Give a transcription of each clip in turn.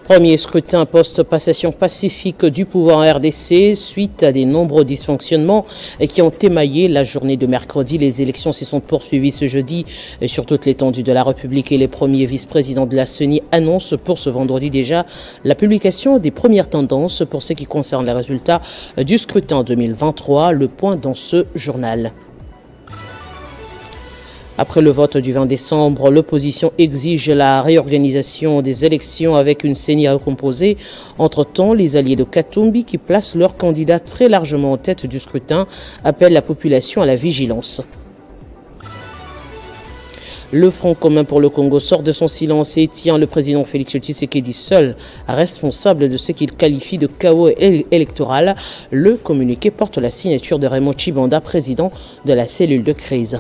Premier scrutin post-passation pacifique du pouvoir en RDC suite à des nombreux dysfonctionnements qui ont émaillé la journée de mercredi. Les élections se sont poursuivies ce jeudi sur toute l'étendue de la République et les premiers vice-présidents de la CENI annoncent pour ce vendredi déjà la publication des premières tendances pour ce qui concerne les résultats du scrutin 2023. Le point dans ce journal. Après le vote du 20 décembre, l'opposition exige la réorganisation des élections avec une CENI recomposée. Entre-temps, les alliés de Katumbi, qui placent leurs candidats très largement en tête du scrutin, appellent la population à la vigilance. Le Front commun pour le Congo sort de son silence et tient le président Félix Tshisekedi seul responsable de ce qu'il qualifie de chaos électoral. Le communiqué porte la signature de Raymond Tshibanda, président de la cellule de crise.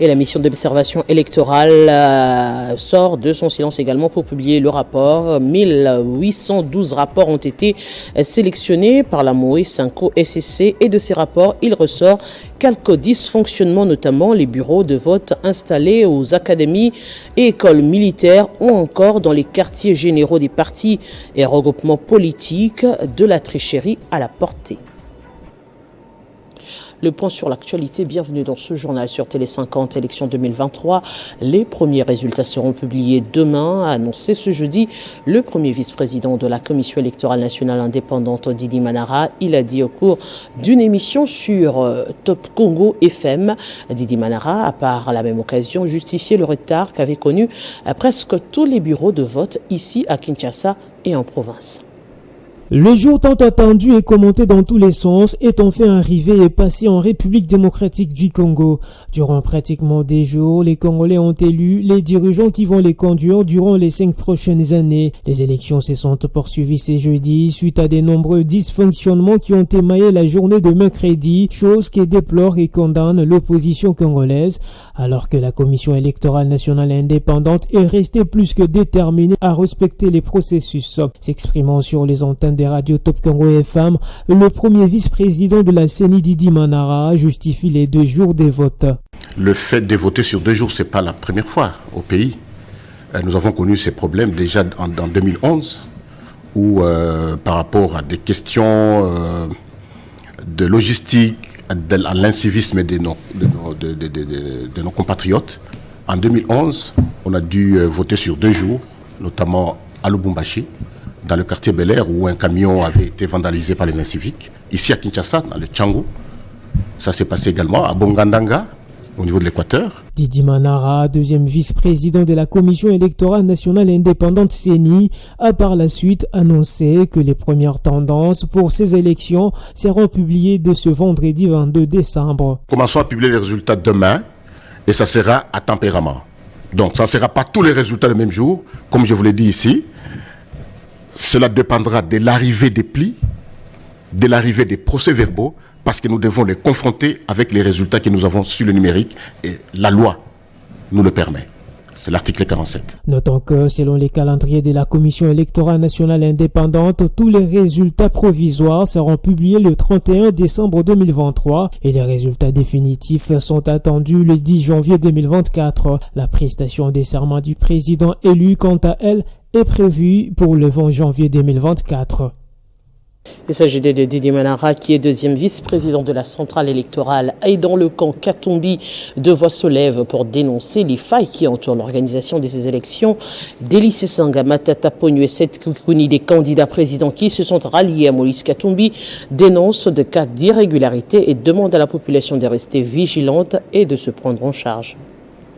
Et la mission d'observation électorale sort de son silence également pour publier le rapport. 1812 rapports ont été sélectionnés par la MOE Synco SCC et de ces rapports, il ressort quelques dysfonctionnements, notamment les bureaux de vote installés aux académies et écoles militaires ou encore dans les quartiers généraux des partis et regroupements politiques, de la tricherie à la portée. Le point sur l'actualité, bienvenue dans ce journal sur Télé 50, élection 2023. Les premiers résultats seront publiés demain, a annoncé ce jeudi le premier vice-président de la Commission électorale nationale indépendante, Didi Manara. Il a dit au cours d'une émission sur Top Congo FM, Didi Manara a par la même occasion justifié le retard qu'avaient connu presque tous les bureaux de vote ici à Kinshasa et en province. Le jour tant attendu et commenté dans tous les sens est enfin arrivé et passé en République démocratique du Congo. Durant pratiquement des jours, les Congolais ont élu les dirigeants qui vont les conduire durant les 5 prochaines années. Les élections se sont poursuivies ce jeudi suite à des nombreux dysfonctionnements qui ont émaillé la journée de mercredi, chose que déplore et condamne l'opposition congolaise, alors que la Commission électorale nationale indépendante est restée plus que déterminée à respecter les processus. S'exprimant sur les antennes des radios Top Congo FM, le premier vice-président de la CENI, Didi Manara, justifie les 2 jours des votes. Le fait de voter sur 2 jours, ce n'est pas la première fois au pays. Nous avons connu ces problèmes déjà en 2011, où par rapport à des questions de logistique, à l'incivisme de nos compatriotes, en 2011, on a dû voter sur 2 jours, notamment à Lubumbashi, dans le quartier Bel Air, où un camion avait été vandalisé par les inciviques. Ici à Kinshasa, dans le Tchango. Ça s'est passé également à Bongandanga, au niveau de l'Équateur. Didi Manara, deuxième vice-président de la Commission électorale nationale indépendante CENI, a par la suite annoncé que les premières tendances pour ces élections seront publiées de ce vendredi 22 décembre. Commençons à publier les résultats demain, et ça sera à tempérament. Donc ça ne sera pas tous les résultats le même jour, comme je vous l'ai dit ici. Cela dépendra de l'arrivée des plis, de l'arrivée des procès-verbaux, parce que nous devons les confronter avec les résultats que nous avons sur le numérique et la loi nous le permet. C'est l'article 47. Notons que selon les calendriers de la Commission électorale nationale indépendante, tous les résultats provisoires seront publiés le 31 décembre 2023 et les résultats définitifs sont attendus le 10 janvier 2024. La prestation des serments du président élu, quant à elle, est prévue pour le 20 janvier 2024. Il s'agit de Didi Manara, qui est deuxième vice-président de la centrale électorale. Et dans le camp Katumbi, 2 voix se lèvent pour dénoncer les failles qui entourent l'organisation de ces élections. Délice Sanga, Matata Pognu et Seth Koukouni, des candidats présidents qui se sont ralliés à Moïse Katumbi, dénoncent de cas d'irrégularité et demandent à la population de rester vigilante et de se prendre en charge.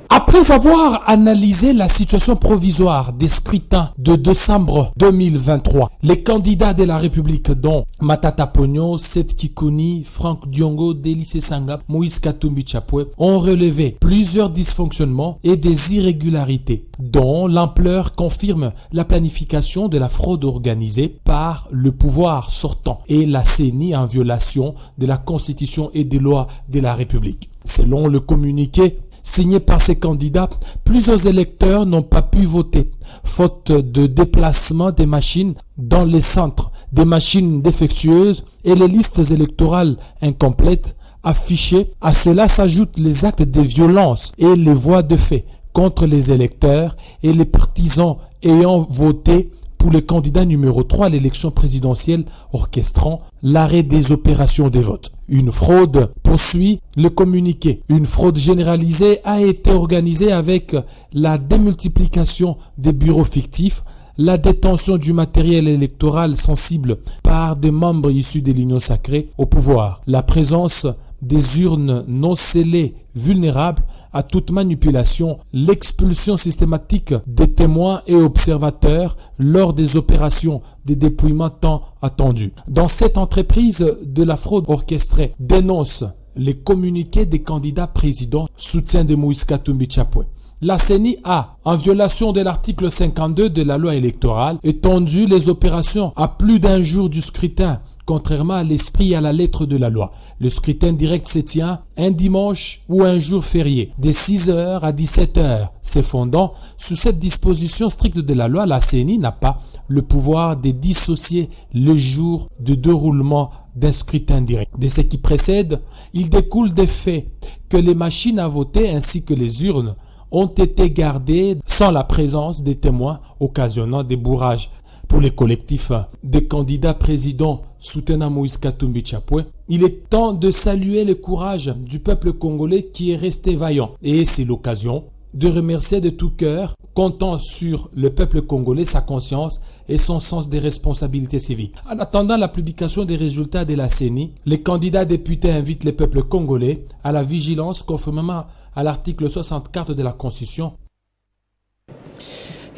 Après avoir analysé la situation provisoire des scrutins de décembre 2023, les candidats de la République dont Matata Pogno, Seth Kikouni, Franck Diongo, Délice Sanga, Moïse Katumbi Chapwe ont relevé plusieurs dysfonctionnements et des irrégularités, dont l'ampleur confirme la planification de la fraude organisée par le pouvoir sortant et la CENI en violation de la Constitution et des lois de la République. Selon le communiqué signé par ces candidats, plusieurs électeurs n'ont pas pu voter, faute de déplacement des machines dans les centres, des machines défectueuses et les listes électorales incomplètes affichées. À cela s'ajoutent les actes de violence et les voies de fait contre les électeurs et les partisans ayant voté pour le candidat numéro 3 à l'élection présidentielle, orchestrant l'arrêt des opérations des votes. Une fraude poursuit le communiqué. Une fraude généralisée a été organisée avec la démultiplication des bureaux fictifs, la détention du matériel électoral sensible par des membres issus de l'Union sacrée au pouvoir, la présence des urnes non scellées vulnérables à toute manipulation, l'expulsion systématique des témoins et observateurs lors des opérations de dépouillement tant attendues. Dans cette entreprise de la fraude orchestrée, dénonce les communiqués des candidats présidents soutien de Moïse Katumbi Chapwe. La CENI a, en violation de l'article 52 de la loi électorale, étendu les opérations à plus d'un jour du scrutin, contrairement à l'esprit et à la lettre de la loi. Le scrutin direct se tient un dimanche ou un jour férié, de 6h à 17h. Se fondant sous cette disposition stricte de la loi, la CENI n'a pas le pouvoir de dissocier le jour de déroulement d'un scrutin direct. De ce qui précède, il découle des faits que les machines à voter ainsi que les urnes ont été gardées sans la présence des témoins, occasionnant des bourrages. Pour les collectifs des candidats présidents soutenant Moïse Katumbi Chapwe, il est temps de saluer le courage du peuple congolais qui est resté vaillant. Et c'est l'occasion de remercier de tout cœur, comptant sur le peuple congolais, sa conscience et son sens des responsabilités civiques. En attendant la publication des résultats de la CENI, les candidats députés invitent le peuple congolais à la vigilance conformément à l'article 64 de la Constitution.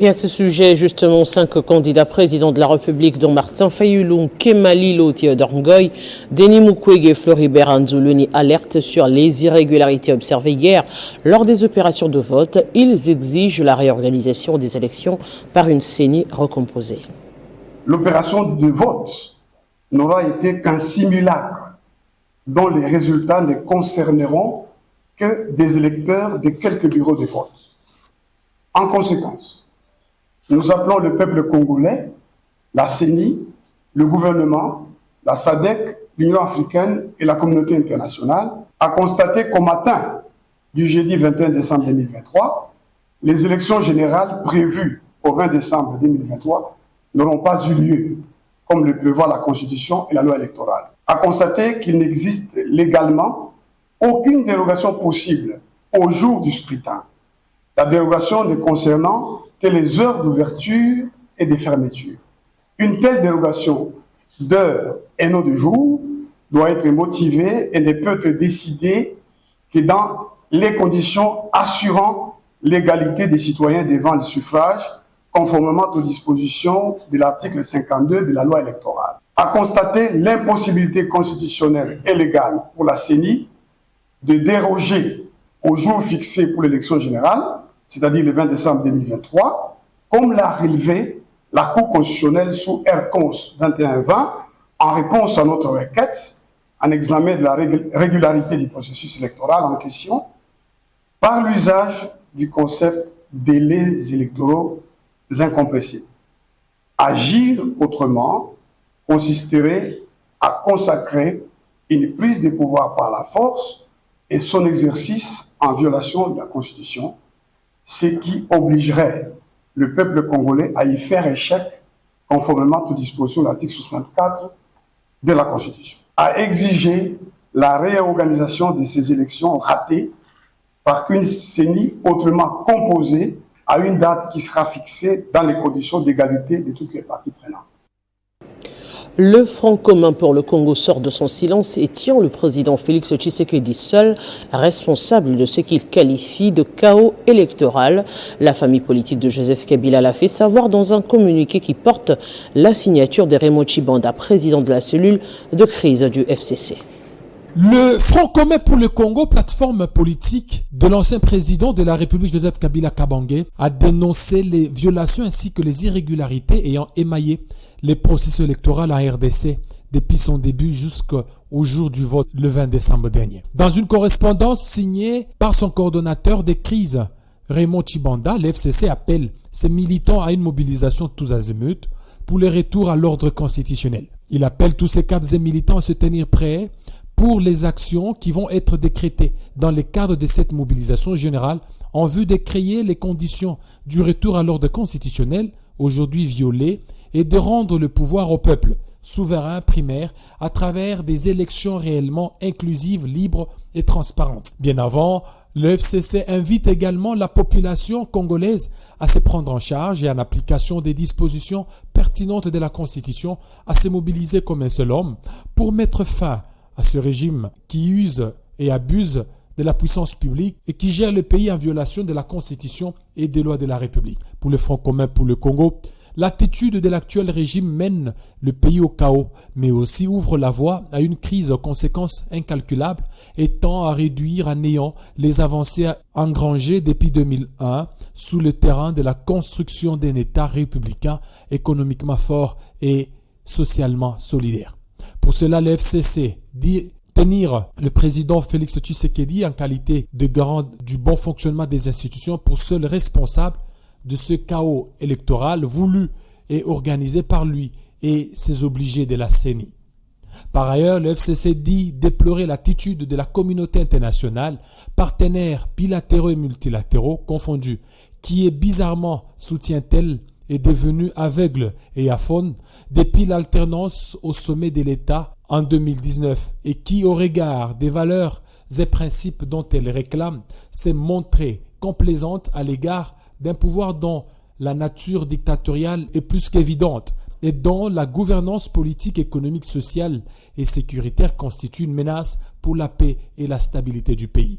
Et à ce sujet, justement, 5 candidats présidents de la République, dont Martin Fayulu, Kemalilo Théodore Ngoy, Denis Mukwege et Floribert Anzuluni, alertent sur les irrégularités observées hier lors des opérations de vote. Ils exigent la réorganisation des élections par une CENI recomposée. L'opération de vote n'aura été qu'un simulacre dont les résultats ne concerneront que des électeurs de quelques bureaux de vote. En conséquence, nous appelons le peuple congolais, la CENI, le gouvernement, la SADC, l'Union africaine et la communauté internationale à constater qu'au matin du jeudi 21 décembre 2023, les élections générales prévues au 20 décembre 2023 n'auront pas eu lieu, comme le prévoit la Constitution et la loi électorale. À constater qu'il n'existe légalement aucune dérogation possible au jour du scrutin. La dérogation ne concernant que les heures d'ouverture et de fermeture. Une telle dérogation d'heures et non de jours doit être motivée et ne peut être décidée que dans les conditions assurant l'égalité des citoyens devant le suffrage, conformément aux dispositions de l'article 52 de la loi électorale. À constater l'impossibilité constitutionnelle et légale pour la CENI de déroger au jour fixé pour l'élection générale, c'est-à-dire le 20 décembre 2023, comme l'a relevé la Cour constitutionnelle sous R-Cons 2120 en réponse à notre requête, en examen de la régularité du processus électoral en question, par l'usage du concept délais électoraux incompressibles. Agir autrement consisterait à consacrer une prise de pouvoir par la force et son exercice en violation de la Constitution, ce qui obligerait le peuple congolais à y faire échec conformément aux dispositions de l'article 64 de la Constitution, à exiger la réorganisation de ces élections ratées par une CENI autrement composée à une date qui sera fixée dans les conditions d'égalité de toutes les parties prenantes. Le Front commun pour le Congo sort de son silence et tient le président Félix Tshisekedi seul responsable de ce qu'il qualifie de chaos électoral. La famille politique de Joseph Kabila l'a fait savoir dans un communiqué qui porte la signature de Raymond Tshibanda, président de la cellule de crise du FCC. Le Front commun pour le Congo, plateforme politique de l'ancien président de la République Joseph Kabila Kabange, a dénoncé les violations ainsi que les irrégularités ayant émaillé les processus électoraux à RDC depuis son début jusqu'au jour du vote le 20 décembre dernier. Dans une correspondance signée par son coordonnateur des crises, Raymond Tshibanda, le FCC appelle ses militants à une mobilisation tous azimuts pour le retour à l'ordre constitutionnel. Il appelle tous ses cadres et militants à se tenir prêts pour les actions qui vont être décrétées dans le cadre de cette mobilisation générale en vue de créer les conditions du retour à l'ordre constitutionnel, aujourd'hui violé, et de rendre le pouvoir au peuple, souverain primaire, à travers des élections réellement inclusives, libres et transparentes. Bien avant, le FCC invite également la population congolaise à se prendre en charge et en application des dispositions pertinentes de la Constitution, à se mobiliser comme un seul homme pour mettre fin à ce régime qui use et abuse de la puissance publique et qui gère le pays en violation de la Constitution et des lois de la République. Pour le Front commun pour le Congo, l'attitude de l'actuel régime mène le pays au chaos, mais aussi ouvre la voie à une crise aux conséquences incalculables et tend à réduire à néant les avancées engrangées depuis 2001 sous le terrain de la construction d'un État républicain économiquement fort et socialement solidaire. Pour cela, le FCC dit tenir le président Félix Tshisekedi en qualité de garant du bon fonctionnement des institutions pour seul responsable de ce chaos électoral voulu et organisé par lui et ses obligés de la CENI. Par ailleurs, le FCC dit déplorer l'attitude de la communauté internationale, partenaires bilatéraux et multilatéraux confondus, qui est bizarrement, soutient-elle, est devenue aveugle et aphone depuis l'alternance au sommet de l'État en 2019 et qui, au regard des valeurs et principes dont elle réclame, s'est montrée complaisante à l'égard d'un pouvoir dont la nature dictatoriale est plus qu'évidente et dont la gouvernance politique, économique, sociale et sécuritaire constitue une menace pour la paix et la stabilité du pays.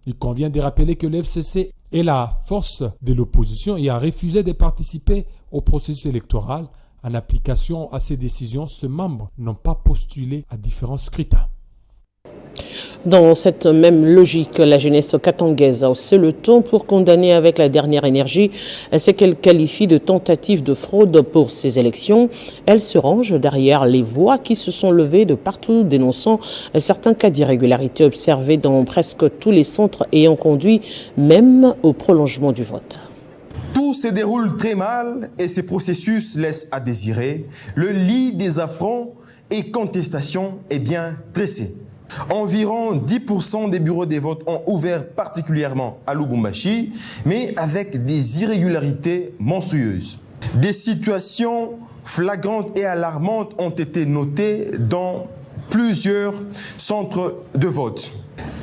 Il convient de rappeler que le FCC est la force de l'opposition et a refusé de participer au processus électoral. En application à ces décisions, ces membres n'ont pas postulé à différents scrutins. Dans cette même logique, la jeunesse katangaise a haussé le ton pour condamner avec la dernière énergie ce qu'elle qualifie de tentative de fraude pour ces élections. Elle se range derrière les voix qui se sont levées de partout dénonçant certains cas d'irrégularité observés dans presque tous les centres ayant conduit même au prolongement du vote. Tout se déroule très mal et ce processus laisse à désirer. Le lit des affronts et contestations est bien dressé. Environ 10% des bureaux de vote ont ouvert particulièrement à Lubumbashi, mais avec des irrégularités monstrueuses. Des situations flagrantes et alarmantes ont été notées dans plusieurs centres de vote.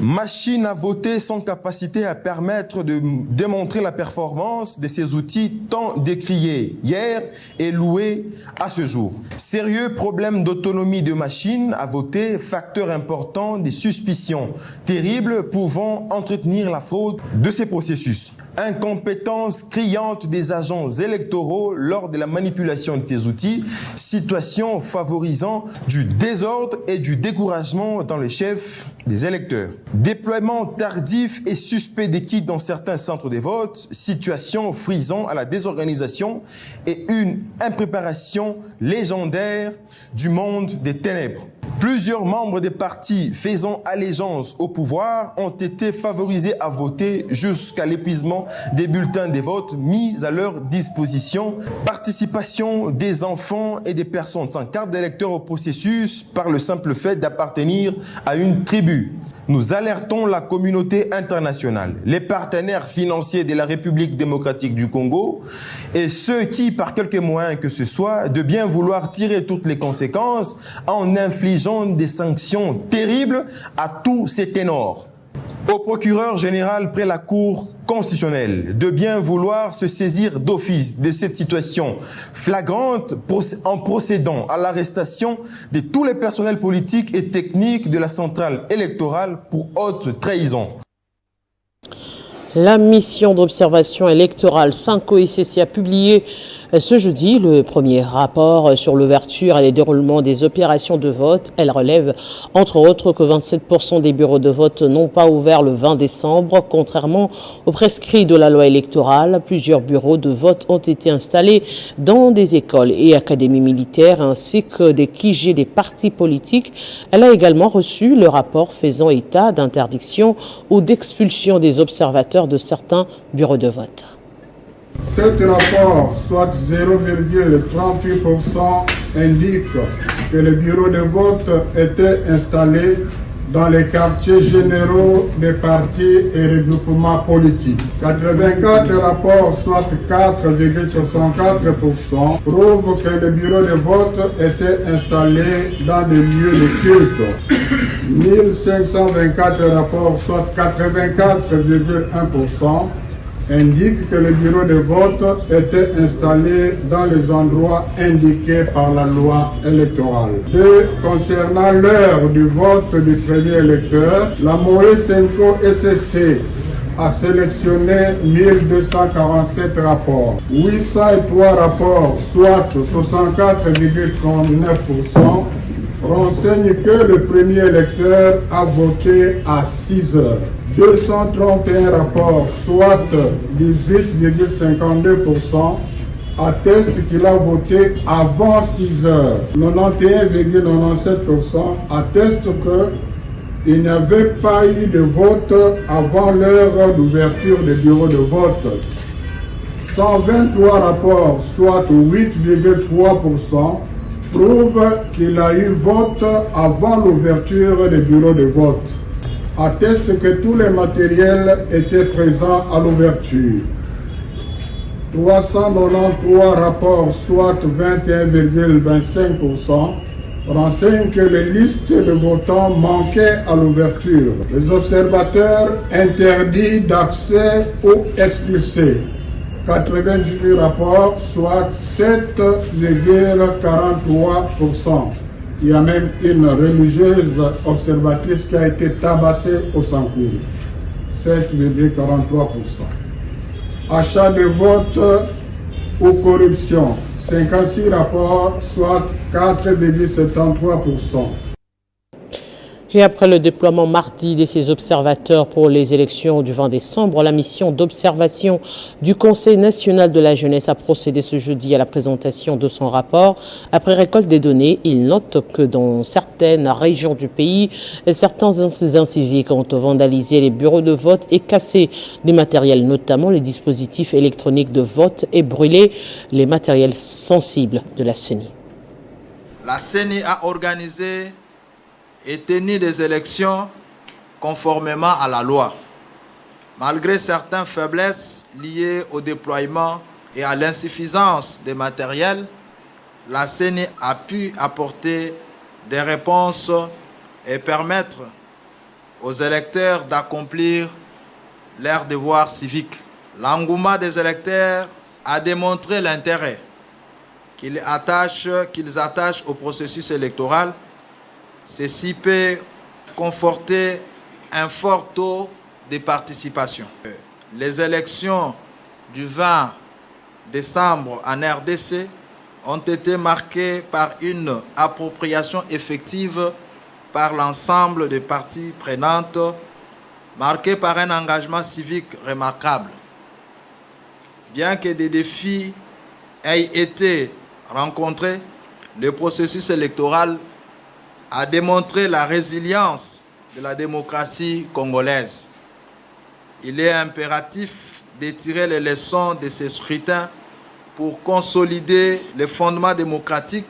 Machines à voter sans capacité à permettre de démontrer la performance de ces outils tant décriés hier et loués à ce jour. Sérieux problème d'autonomie de machines à voter, facteur important des suspicions terribles pouvant entretenir la fraude de ces processus. Incompétence criante des agents électoraux lors de la manipulation de ces outils, situation favorisant du désordre et du découragement dans les chefs des électeurs. Déploiement tardif et suspect des kits dans certains centres de vote, situation frisant à la désorganisation et une impréparation légendaire du monde des ténèbres. Plusieurs membres des partis faisant allégeance au pouvoir ont été favorisés à voter jusqu'à l'épuisement des bulletins de vote mis à leur disposition. Participation des enfants et des personnes sans carte d'électeur au processus par le simple fait d'appartenir à une tribu. Nous alertons la communauté internationale, les partenaires financiers de la République démocratique du Congo et ceux qui, par quelque moyen que ce soit, de bien vouloir tirer toutes les conséquences en infligeant des sanctions terribles à tous ces ténors. Au procureur général près la Cour constitutionnelle de bien vouloir se saisir d'office de cette situation flagrante en procédant à l'arrestation de tous les personnels politiques et techniques de la centrale électorale pour haute trahison. La mission d'observation électorale Sanko-ICC a publié ce jeudi le premier rapport sur l'ouverture et le déroulement des opérations de vote. Elle relève entre autres que 27% des bureaux de vote n'ont pas ouvert le 20 décembre. Contrairement aux prescrits de la loi électorale, plusieurs bureaux de vote ont été installés dans des écoles et académies militaires ainsi que des QG des partis politiques. Elle a également reçu le rapport faisant état d'interdiction ou d'expulsion des observateurs de certains bureaux de vote. Cet rapport, soit 0,38%, indique que le bureau de vote était installé dans les quartiers généraux des partis et regroupements politiques. 84 rapports, soit 4,64%, prouvent que le bureau de vote était installé dans des lieux de culte. 1524 rapports, soit 84,1%, indiquent que le bureau de vote était installé dans les endroits indiqués par la loi électorale. 2. Concernant l'heure du vote du premier électeur, la Moïse Senko SSC a sélectionné 1247 rapports. 803 rapports, soit 64,39%, renseignent que le premier électeur a voté à 6 heures. 231 rapports, soit 18,52%, attestent qu'il a voté avant 6 heures. 91,97% attestent qu'il n'y avait pas eu de vote avant l'heure d'ouverture des bureaux de vote. 123 rapports, soit 8,3%, prouvent qu'il a eu vote avant l'ouverture des bureaux de vote. Atteste que tous les matériels étaient présents à l'ouverture. 393 rapports, soit 21,25%, renseignent que les listes de votants manquaient à l'ouverture. Les observateurs interdits d'accès ou expulsés. 98 rapports, soit 7,43%. Il y a même une religieuse observatrice qui a été tabassée au Sankourou. 7,43%. Achat de vote ou corruption. 56 rapports, soit 4,73%. Et après le déploiement mardi de ces observateurs pour les élections du 20 décembre, la mission d'observation du Conseil national de la jeunesse a procédé ce jeudi à la présentation de son rapport. Après récolte des données, il note que dans certaines régions du pays, certains inciviques ont vandalisé les bureaux de vote et cassé des matériels, notamment les dispositifs électroniques de vote, et brûlé les matériels sensibles de la CENI. La CENI a organisé et tenu des élections conformément à la loi. Malgré certaines faiblesses liées au déploiement et à l'insuffisance des matériels, la CENI a pu apporter des réponses et permettre aux électeurs d'accomplir leurs devoirs civiques. L'engouement des électeurs a démontré l'intérêt qu'ils attachent au processus électoral. Ceci peut conforter un fort taux de participation. Les élections du 20 décembre en RDC ont été marquées par une appropriation effective par l'ensemble des parties prenantes, marquée par un engagement civique remarquable. Bien que des défis aient été rencontrés, le processus électoral a démontré la résilience de la démocratie congolaise. Il est impératif de tirer les leçons de ces scrutins pour consolider les fondements démocratiques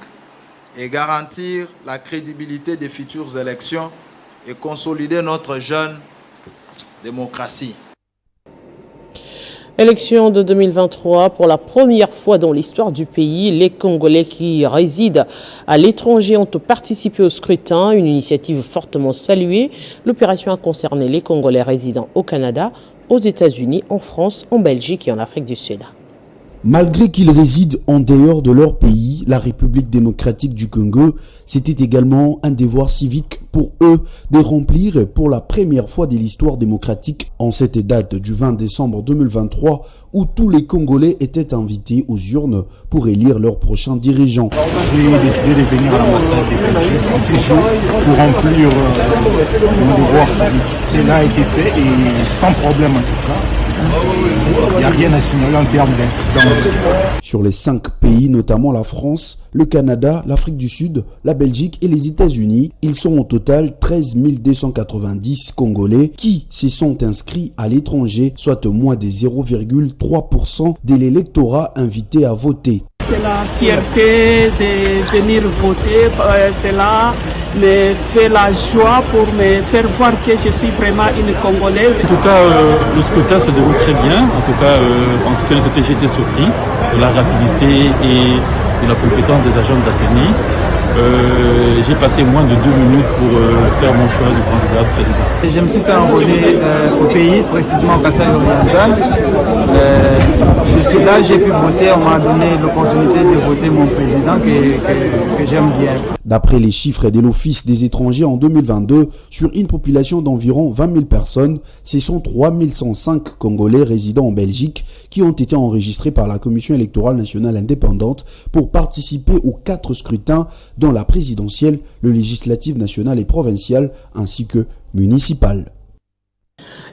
et garantir la crédibilité des futures élections et consolider notre jeune démocratie. Élection de 2023, pour la première fois dans l'histoire du pays, les Congolais qui résident à l'étranger ont participé au scrutin, une initiative fortement saluée. L'opération a concerné les Congolais résidant au Canada, aux États-Unis, en France, en Belgique et en Afrique du Sud. Malgré qu'ils résident en dehors de leur pays, la République démocratique du Congo, c'était également un devoir civique pour eux de remplir pour la première fois de l'histoire démocratique en cette date du 20 décembre 2023 où tous les Congolais étaient invités aux urnes pour élire leurs prochains dirigeants. J'ai décidé de venir à l'ambassade de Belgique en ces jours pour remplir mon devoir civique. Cela a été fait et sans problème en tout cas. il n'y a rien à signaler en termes d'incidents. Sur les 5 pays, notamment la France, le Canada, l'Afrique du Sud, la Belgique et les États-Unis, ils sont au total 13 290 Congolais qui se sont inscrits à l'étranger, soit moins de 0,3% de l'électorat invité à voter. C'est la fierté de venir voter, cela me fait la joie pour me faire voir que je suis vraiment une Congolaise. En tout cas, le scrutin se déroule très bien. En tout cas, j'ai été surpris de la rapidité et de la compétence des agents de la CENI. J'ai passé moins de 2 minutes pour faire mon choix du candidat président. Je me suis fait enrôler au pays, précisément au Kasaï oriental. Je suis là, j'ai pu voter, on m'a donné l'opportunité de voter mon président que j'aime bien. D'après les chiffres de l'Office des étrangers en 2022, sur une population d'environ 20 000 personnes, ce sont 3 105 Congolais résidant en Belgique qui ont été enregistrés par la Commission électorale nationale indépendante pour participer aux 4 scrutins dont la présidentielle, le législatif national et provincial ainsi que municipal.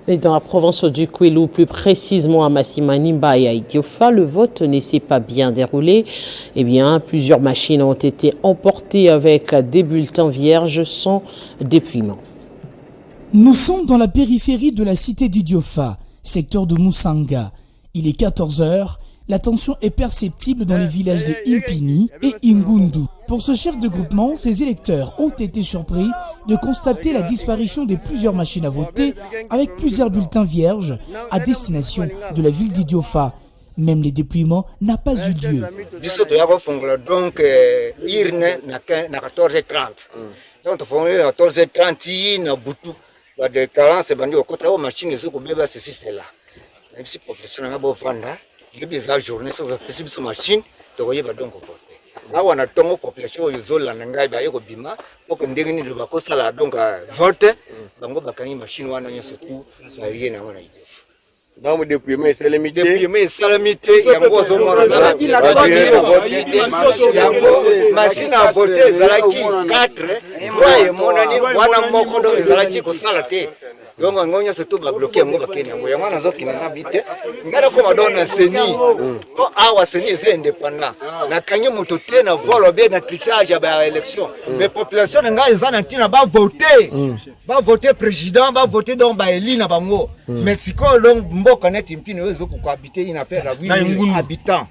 Et dans la province du Kwilu, plus précisément à Massimanimba et à Idiofa, le vote ne s'est pas bien déroulé. Eh bien, plusieurs machines ont été emportées avec des bulletins vierges sans dépouillement. Nous sommes dans la périphérie de la cité d'Idiofa, secteur de Moussanga. Il est 14h. La tension est perceptible dans les villages de Impini et Ingundu. Pour ce chef de groupement, ses électeurs ont été surpris de constater la disparition de plusieurs machines à voter avec plusieurs bulletins vierges à destination de la ville d'Idiofa. Même les dépouillements n'a pas eu lieu. Donc, irne na 14h30. Donc, 14h30 na butu. Ba de carence bandi okota o machine zo ko beba ceci cela. Et puis population na bo vanda. Il y a des journées sur la possible machine de voyer donc voter. Là on a tongo population yozola ngai ba yeko bima pour que ndengini de bakosala donc vote bango bakangi machine wana nyoso tu ba yena wana idef. Dans le dépouillement salamité yango zo mona la machine à voter zalaki 4 toi et monani wana moko do zalaki ko sala te. Donc ngonya surtout ba bloquer ngo bakeni ngo ya mwana zoki na bite ngara ko madona seni ko awa seni est indépendant na kanyi moto te na volo be na trichage ba élection mais population nga ezana tina ba voter président ba voter donc ba eli na bango mais siko donc mboka net impini wezo ko habiter ina faire la vie habitant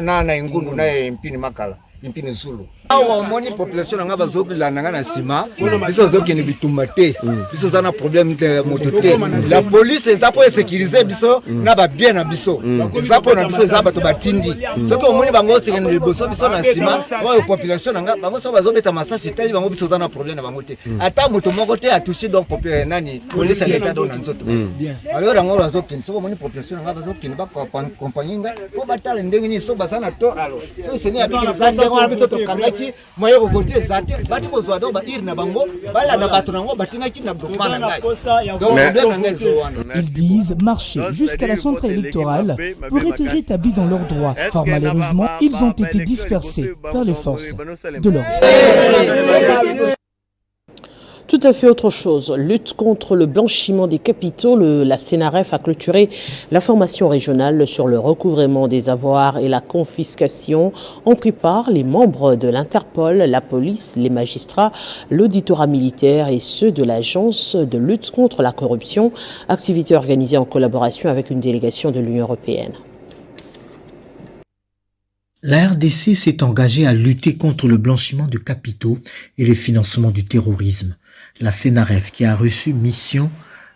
na ingundu na impini makala impini zulu awa moni population nga bazokila nanga na sima biso zoki ni bitumba te biso zana problème de mototé la police est pour sécuriser biso na ba bien na biso ça pour na biso za bato batindi soko moni bango sekene liboso biso na sima wa population nga bango so bazobeta masasi tali bango biso zana problème na bango te ata moto moko te a touché donc nani police l'état dans nzoto bien alors rango bazokini soko moni population nga bazokini ba compagnie nga po batala ndenge ni so bazana to so seni abiki za ndenge na biso to kanga Ils disent marcher jusqu'à la centrale électorale pour être rétablis dans leurs droits. Fort malheureusement, ils ont été dispersés par les forces de l'ordre. Tout à fait autre chose. Lutte contre le blanchiment des capitaux. La CNRF a clôturé la formation régionale sur le recouvrement des avoirs et la confiscation. Ont pris part les membres de l'Interpol, la police, les magistrats, l'auditorat militaire et ceux de l'Agence de lutte contre la corruption. Activité organisée en collaboration avec une délégation de l'Union européenne. La RDC s'est engagée à lutter contre le blanchiment de capitaux et le financement du terrorisme. La CNRF, qui a reçu mission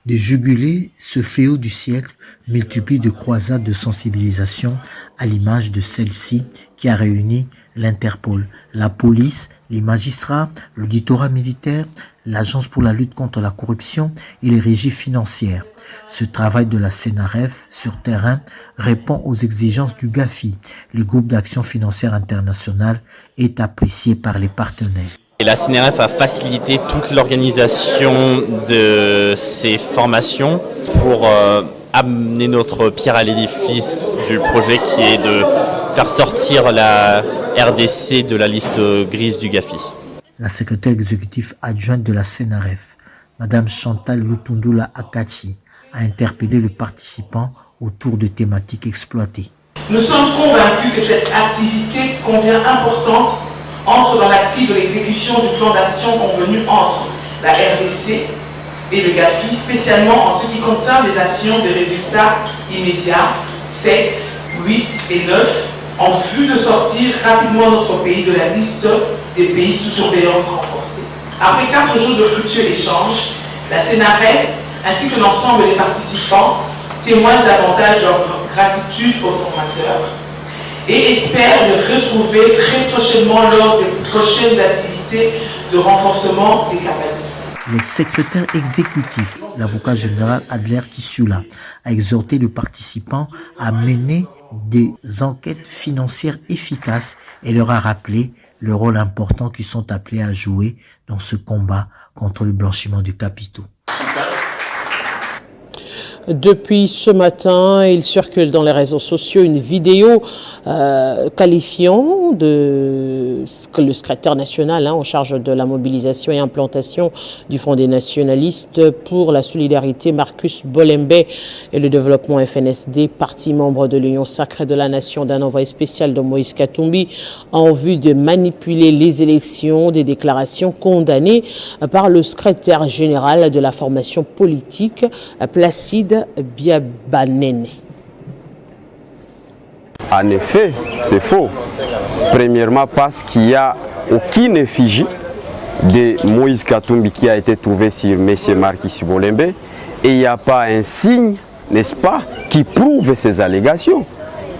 de juguler ce fléau du siècle, multiplie de croisades de sensibilisation à l'image de celle-ci qui a réuni l'Interpol, la police, les magistrats, l'auditorat militaire, l'Agence pour la lutte contre la corruption et les régies financières. Ce travail de la CNRF sur terrain répond aux exigences du GAFI, le groupe d'action financière internationale, est apprécié par les partenaires. Et la CNRF a facilité toute l'organisation de ces formations pour amener notre pierre à l'édifice du projet qui est de faire sortir la RDC de la liste grise du GAFI. La secrétaire exécutive adjointe de la CNRF, Madame Chantal Lutundula Akachi, a interpellé le participant autour de thématiques exploitées. Nous sommes convaincus que cette activité combien importante entre dans l'actif de l'exécution du plan d'action convenu entre la RDC et le GAFI, spécialement en ce qui concerne les actions de résultats immédiats 7, 8 et 9, en vue de sortir rapidement notre pays de la liste des pays sous surveillance renforcée. Après 4 jours de fructueux échanges, la CNRF ainsi que l'ensemble des participants témoignent davantage de leur gratitude aux formateurs et espèrent les retrouver très prochainement lors des prochaines activités de renforcement des capacités. Le secrétaire exécutif, l'avocat général Adler Kisula, a exhorté les participants à mener des enquêtes financières efficaces et leur a rappelé le rôle important qu'ils sont appelés à jouer dans ce combat contre le blanchiment de capitaux. Depuis ce matin, il circule dans les réseaux sociaux une vidéo qualifiant le secrétaire national en charge de la mobilisation et implantation du Front des nationalistes pour la solidarité, Marcus Bolembe, et le développement FNSD, parti membre de l'Union sacrée de la nation, d'un envoyé spécial de Moïse Katumbi en vue de manipuler les élections, des déclarations condamnées par le secrétaire général de la formation politique, Placide Biabanene. En effet, c'est faux. Premièrement, parce qu'il n'y a aucune effigie de Moïse Katumbi qui a été trouvée sur M. Marcus Bolembe et il n'y a pas un signe, n'est-ce pas, qui prouve ces allégations.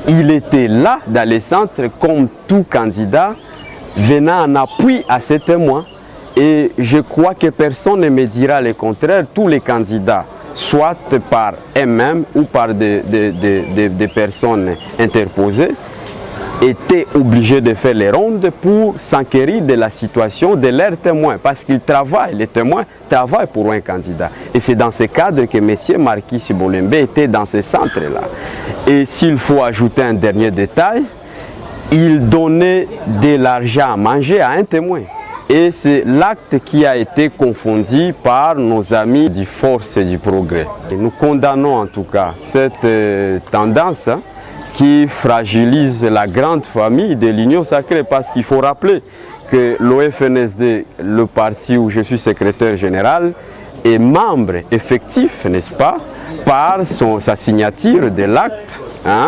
Il était là dans les centres comme tout candidat venant en appui à ces témoins et je crois que personne ne me dira le contraire. Tous les candidats, soit par eux-mêmes ou par des personnes interposées, étaient obligés de faire les rondes pour s'enquérir de la situation de leurs témoins, parce qu'ils travaillent, les témoins travaillent pour un candidat. Et c'est dans ce cadre que M. Marcus Bolembe était dans ce centre-là. Et s'il faut ajouter un dernier détail, il donnait de l'argent à manger à un témoin. Et c'est l'acte qui a été confondu par nos amis du Force du Progrès. Et nous condamnons en tout cas cette tendance qui fragilise la grande famille de l'Union sacrée, parce qu'il faut rappeler que l'OFNSD, le parti où je suis secrétaire général, est membre effectif, n'est-ce pas, par sa signature de l'acte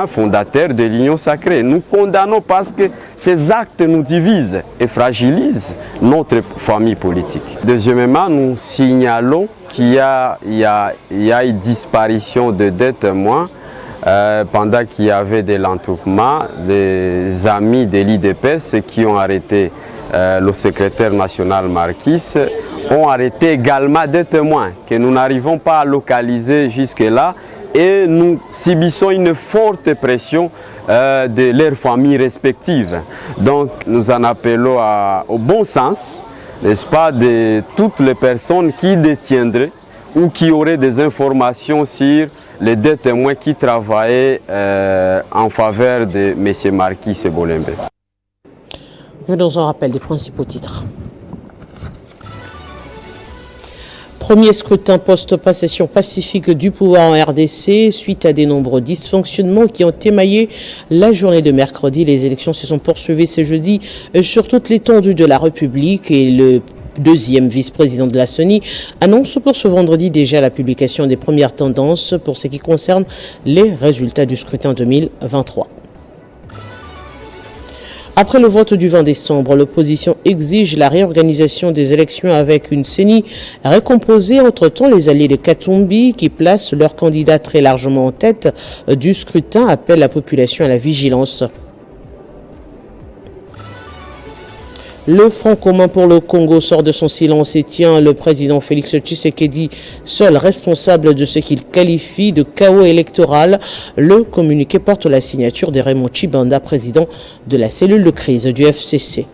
fondateur de l'Union sacrée. Nous condamnons parce que ces actes nous divisent et fragilisent notre famille politique. Deuxièmement, nous signalons qu'il y a une disparition de 2 témoins pendant qu'il y avait de l'entourement des amis de l'IDPS qui ont arrêté le secrétaire national Marquis, ont arrêté également 2 témoins que nous n'arrivons pas à localiser jusque-là. Et nous subissons une forte pression de leurs familles respectives. Donc nous en appelons au bon sens, n'est-ce pas, de toutes les personnes qui détiendraient ou qui auraient des informations sur les 2 témoins qui travaillaient en faveur de M. Marcus Bolembe. Venons en rappel des principaux titres. Premier scrutin post-passation pacifique du pouvoir en RDC suite à des nombreux dysfonctionnements qui ont émaillé la journée de mercredi. Les élections se sont poursuivies ce jeudi sur toute l'étendue de la République et le deuxième vice-président de la CENI annonce pour ce vendredi déjà la publication des premières tendances pour ce qui concerne les résultats du scrutin 2023. Après le vote du 20 décembre, l'opposition exige la réorganisation des élections avec une CENI récomposée. Entre-temps, les alliés de Katumbi, qui placent leur candidat très largement en tête du scrutin, appellent la population à la vigilance. Le Front commun pour le Congo sort de son silence et tient le président Félix Tshisekedi seul responsable de ce qu'il qualifie de chaos électoral. Le communiqué porte la signature de Raymond Chibanda, président de la cellule de crise du FCC.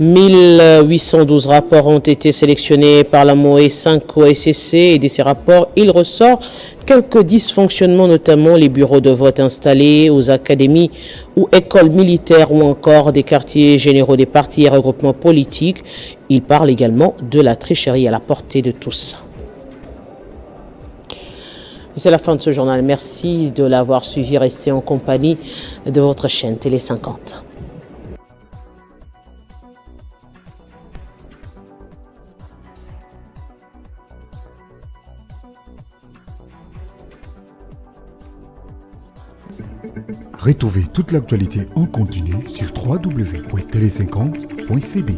1812 rapports ont été sélectionnés par la MOE 5 OSCC et de ces rapports, il ressort quelques dysfonctionnements, notamment les bureaux de vote installés aux académies ou écoles militaires ou encore des quartiers généraux des partis et regroupements politiques. Il parle également de la tricherie à la portée de tous. C'est la fin de ce journal. Merci de l'avoir suivi. Restez en compagnie de votre chaîne Télé 50. Retrouvez toute l'actualité en continu sur www.tele50.cd.